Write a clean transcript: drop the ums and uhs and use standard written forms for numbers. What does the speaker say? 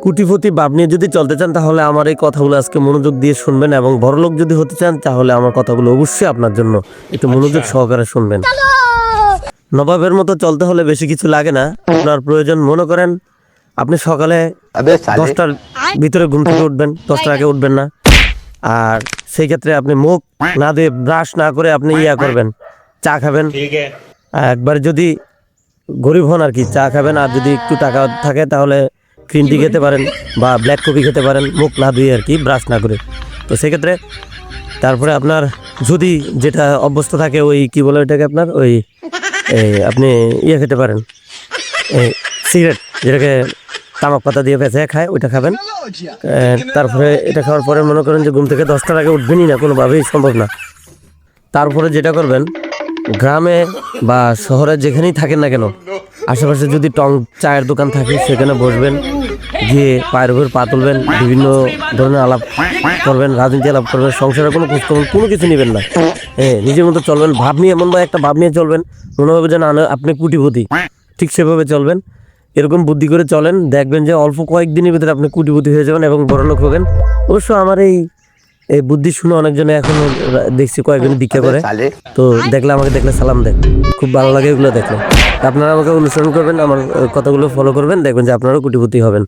কুটিপতি ভাব নিয়ে যদি চলতে চান তাহলে আমার এই কথাগুলো আজকে মনোযোগ দিয়ে শুনবেন, এবং বড়লোক যদি হতে চান তাহলে আমার কথাগুলো অবশ্যই আপনার জন্য একটু মনোযোগ সহকারে শুনবেন। নবাবের মতো চলতে হলে বেশি কিছু লাগে না। আপনার প্রয়োজন, মনে করেন আপনি সকালে 10টার ভিতরে ঘুম থেকে উঠবেন, 10টার আগে উঠবেন না। আর সেই ক্ষেত্রে আপনি মুখ না দিয়ে ব্রাশ না করে আপনি করবেন, চা খাবেন। একবার যদি গরিব হন আর কি, চা খাবেন। আর যদি একটু টাকা থাকে তাহলে গ্রিন টি খেতে পারেন বা ব্ল্যাক কফি খেতে পারেন, মুখ না ধুয়ে আর কি, ব্রাশ না করে। তো সেক্ষেত্রে তারপরে আপনার যদি যেটা অভ্যস্ত থাকে ওই কি বলে ওইটাকে আপনার ওই আপনি খেতে পারেন, সিগারেট, যেটাকে তামাক পাতা দিয়ে পেঁচে খায়, ওইটা খাবেন। তারপরে এটা খাওয়ার পরে মনে করেন যে ঘুম থেকে 10টার আগে উঠবেনই না, কোনোভাবেই সম্ভব না। তারপরে যেটা করবেন, গ্রামে বা শহরে যেখানেই থাকেন না কেন, আশেপাশে যদি চায়ের দোকান থাকে সেখানে বসবেন, গিয়ে পায়ের উপর পা তুলবেন, বিভিন্ন ধরনের আলাপ করবেন, রাজনীতি আলাপ করবেন, সংসারের কোনো খোঁজখবর কোনো কিছু নেবেন না। নিজের মতো চলবেন, ভাব নিয়ে এমন একটা ভাব নিয়ে চলবেন মনে হবে যেন আপনি কুটিপতি, ঠিক সেভাবে চলবেন। এরকম বুদ্ধি করে চলেন, দেখবেন যে অল্প কয়েকদিনের ভিতরে আপনি কুটিপতি হয়ে যাবেন এবং বড়লোক হবেন। অবশ্য আমার এই বুদ্ধি শুনে অনেকজনে এখন দেখছি কয়েকজন দীক্ষা করে, তো দেখলে আমাকে দেখলে সালাম দেয়, খুব ভালো লাগে এগুলো দেখলে। আপনারা আমাকে অনুসরণ করবেন, আমার কথাগুলো ফলো করবেন, দেখবেন যে আপনারাও কোটিপতি হবেন।